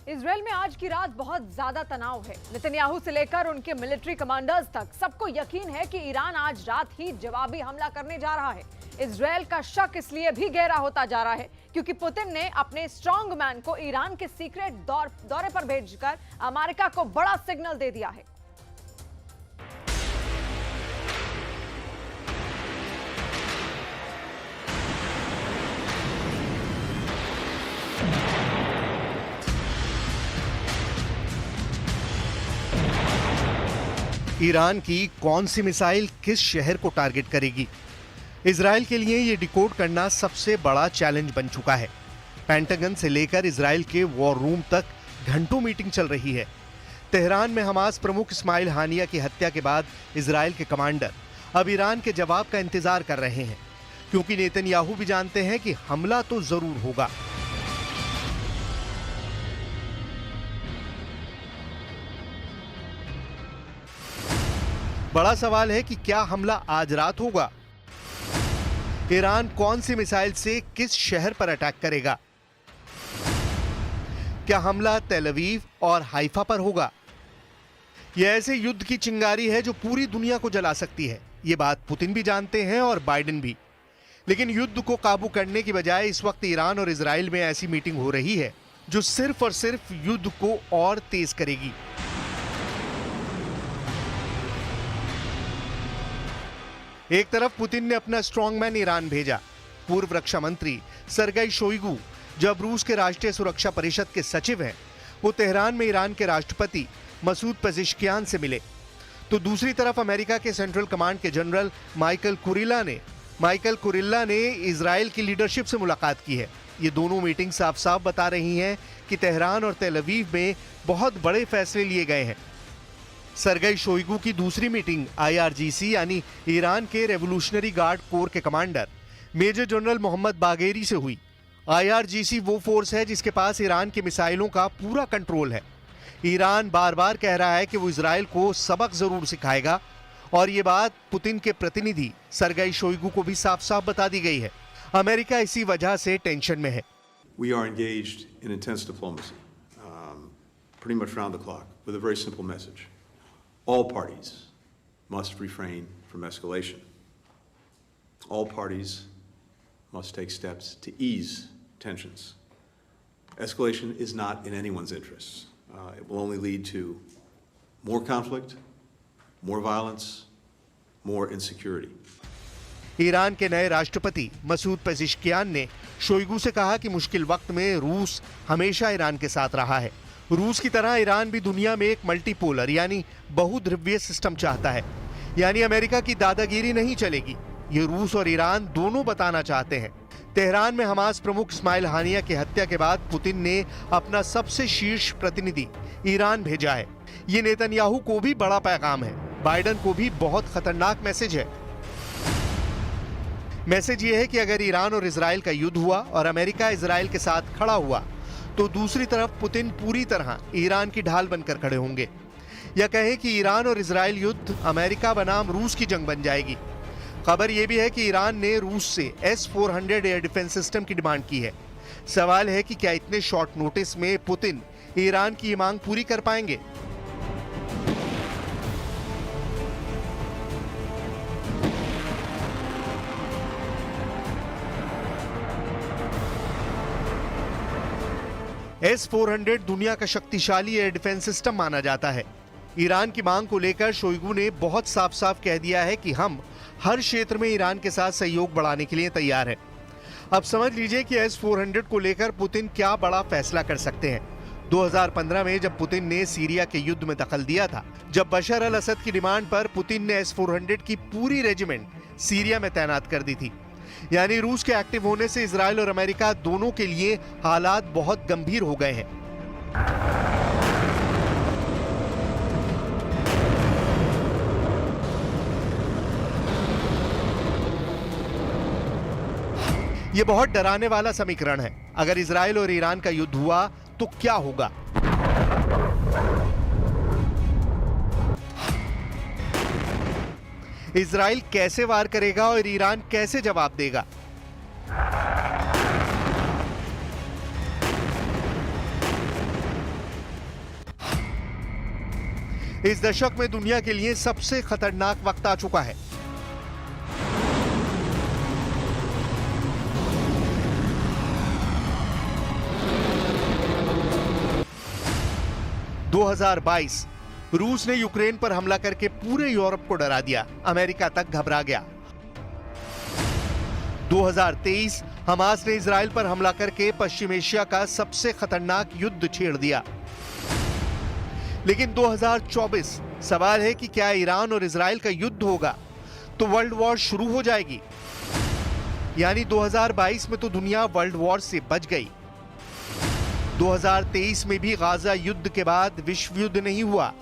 Israel में आज की रात बहुत ज्यादा तनाव है। नेतन्याहू से लेकर उनके मिलिट्री कमांडर्स तक सबको यकीन है कि ईरान आज रात ही जवाबी हमला करने जा रहा है। इजरायल का शक इसलिए भी गहरा होता जा रहा है क्योंकि पुतिन ने अपने स्ट्रॉन्ग मैन को ईरान के सीक्रेट दौरे पर भेजकर अमेरिका को बड़ा सिग्नल दे दिया है। ईरान की कौन सी मिसाइल किस शहर को टारगेट करेगी? इजरायल के लिए यह डिकोड करना सबसे बड़ा चैलेंज बन चुका है। पेंटागन से लेकर इजरायल के वॉर रूम तक घंटों मीटिंग चल रही है। तेहरान में हमास प्रमुख इस्माइल हानिया की हत्या के बाद इजरायल के कमांडर अब ईरान के जवाब का इंतजार कर रहे हैं, क्योंकि नेतन्याहू भी जानते हैं कि हमला तो जरूर होगा। बड़ा सवाल है कि क्या हमला आज रात होगा? ईरान कौन सी मिसाइल से किस शहर पर अटैक करेगा? क्या हमला तेल अवीव और हाइफा पर होगा? यह ऐसे युद्ध की चिंगारी है जो पूरी दुनिया को जला सकती है। यह बात पुतिन भी जानते हैं और बाइडेन भी। लेकिन युद्ध को काबू करने की बजाय इस वक्त ईरान और इजराइल में ऐसी मीटिंग हो रही है जो सिर्फ और सिर्फ युद्ध को और तेज करेगी। एक तरफ पुतिन ने अपना स्ट्रॉन्गमैन ईरान भेजा। पूर्व रक्षा मंत्री सरगेई शोइगु जब रूस के राष्ट्रीय सुरक्षा परिषद के सचिव हैं, वो तेहरान में ईरान के राष्ट्रपति मसूद पेज़ेश्कियान से मिले। तो दूसरी तरफ अमेरिका के सेंट्रल कमांड के जनरल माइकल कुरिल्ला ने इजराइल की लीडरशिप से मुलाकात की है। ये दोनों मीटिंग साफ साफ बता रही हैं कि तेहरान और तेल अवीव में बहुत बड़े फैसले लिए गए हैं। सरगेई शोइगु की दूसरी मीटिंग IRGC यानी ईरान के रेवोल्यूशनरी गार्ड कोर के commander major general Mohammad Bagheri से हुई। IRGC वो फोर्स है जिसके पास ईरान की मिसाइलों का पूरा कंट्रोल है। ईरान बार बार कह रहा है कि वो इजराइल को सबक जरूर सिखाएगा, और ये बात पुतिन के प्रतिनिधि सरगेई शोइगु को भी साफ साफ बता दी गई है। अमेरिका इसी वजह से टेंशन में है। We are engaged in intense diplomacy, pretty much round the clock, with a very simple message. All parties must refrain from escalation. All parties must take steps to ease tensions. Escalation is not in anyone's interests. It will only lead to more conflict, more violence, more insecurity. Iran के नए राष्ट्रपति Masood Pezeshkian ने Shoigu से कहा कि मुश्किल वक्त में रूस हमेशा ईरान के साथ रहा है। रूस की तरह ईरान भी दुनिया में एक मल्टीपोलर यानी बहुध्रुवीय सिस्टम चाहता है, यानी अमेरिका की दादागिरी नहीं चलेगी। ये रूस और ईरान दोनों बताना चाहते हैं। तेहरान में हमास प्रमुख इस्माइल हानिया की हत्या के बाद पुतिन ने अपना सबसे शीर्ष प्रतिनिधि ईरान भेजा है। ये नेतन्याहू को भी बड़ा पैगाम है, बाइडेन को भी बहुत खतरनाक मैसेज है। मैसेज ये है कि अगर ईरान और इजराइल का युद्ध हुआ और अमेरिका इजराइल के साथ खड़ा हुआ, तो दूसरी तरफ पुतिन पूरी तरह ईरान की ढाल बनकर खड़े होंगे। या कहें कि ईरान और इजराइल युद्ध अमेरिका बनाम रूस की जंग बन जाएगी। खबर यह भी है कि ईरान ने रूस से S-400 एयर डिफेंस सिस्टम की डिमांड की है। सवाल है कि क्या इतने शॉर्ट नोटिस में पुतिन ईरान की मांग पूरी कर पाएंगे? S-400 दुनिया का शक्तिशाली एयर डिफेंस सिस्टम माना जाता है। ईरान की मांग को लेकर शोइगु ने बहुत साफ साफ कह दिया है कि हम हर क्षेत्र में ईरान के साथ सहयोग बढ़ाने के लिए तैयार हैं। अब समझ लीजिए कि S-400 को लेकर पुतिन क्या बड़ा फैसला कर सकते हैं। 2015 में जब पुतिन ने सीरिया के युद्ध में दखल दिया था, जब बशर अल असद की डिमांड पर पुतिन ने S-400 की पूरी रेजिमेंट सीरिया में तैनात कर दी थी। यानी रूस के एक्टिव होने से इजराइल और अमेरिका दोनों के लिए हालात बहुत गंभीर हो गए हैं। यह बहुत डराने वाला समीकरण है। अगर इजराइल और ईरान का युद्ध हुआ तो क्या होगा? इजराइल कैसे वार करेगा और ईरान कैसे जवाब देगा? इस दशक में दुनिया के लिए सबसे खतरनाक वक्त आ चुका है। (2022) रूस ने यूक्रेन पर हमला करके पूरे यूरोप को डरा दिया, अमेरिका तक घबरा गया। 2023 हमास ने इजराइल पर हमला करके पश्चिम एशिया का सबसे खतरनाक युद्ध छेड़ दिया। लेकिन 2024 सवाल है कि क्या ईरान और इजराइल का युद्ध होगा तो वर्ल्ड वॉर शुरू हो जाएगी। यानी 2022 में तो दुनिया वर्ल्ड वॉर से बच गई। 2023 में भी गाजा युद्ध के बाद विश्व युद्ध नहीं हुआ।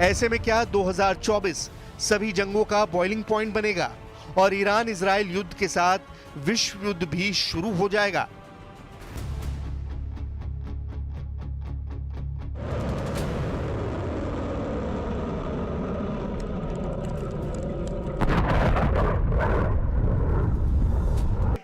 ऐसे में क्या 2024 सभी जंगों का बॉइलिंग पॉइंट बनेगा और ईरान इजराइल युद्ध के साथ विश्व युद्ध भी शुरू हो जाएगा?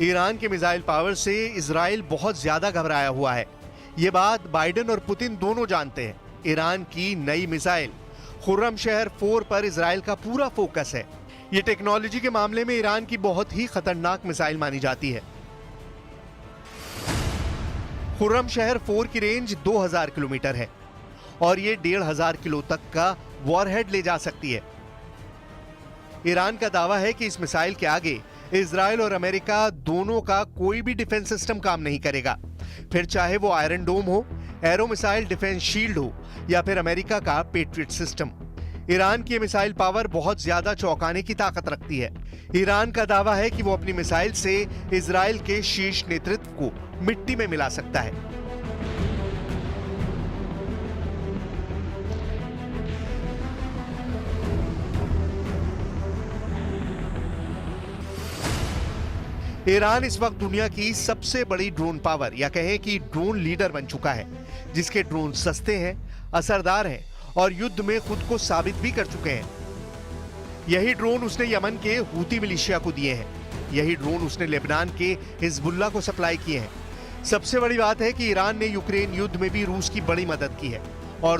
ईरान के मिसाइल पावर से इजराइल बहुत ज्यादा घबराया हुआ है। ये बात बाइडेन और पुतिन दोनों जानते हैं। ईरान की नई मिसाइल खुर्रमशहर 4 पर इजराइल का पूरा फोकस है। ये टेक्नोलॉजी के मामले में ईरान की बहुत ही खतरनाक मिसाइल मानी जाती है। खुर्रमशहर 4 की रेंज 2000 किलोमीटर है और ये 1500 किलो तक का वॉरहेड ले जा सकती है। ईरान का दावा है कि इस मिसाइल के आगे इजराइल और अमेरिका दोनों का कोई भी डिफेंस सिस्टम काम नहीं करेगा, फिर चाहे वो आयरन डोम हो, एरो मिसाइल डिफेंस शील्ड हो या फिर अमेरिका का पेट्रियट सिस्टम। ईरान की मिसाइल पावर बहुत ज्यादा चौंकाने की ताकत रखती है। ईरान का दावा है कि वो अपनी मिसाइल से इजराइल के शीर्ष नेतृत्व को मिट्टी में मिला सकता है। ईरान इस वक्त दुनिया की सबसे बड़ी ड्रोन पावर या कहें कि ड्रोन लीडर बन चुका है, जिसके ड्रोन सस्ते हैं, असरदार हैं और युद्ध में खुद को साबित भी कर चुके हैं। यही ड्रोन उसने यमन के हूती मिलिशिया को दिए हैं। यही ड्रोन उसने लेबनान के हिजबुल्लाह को सप्लाई किए हैं। सबसे बड़ी बात है कि ईरान ने यूक्रेन युद्ध में भी रूस की बड़ी मदद की है और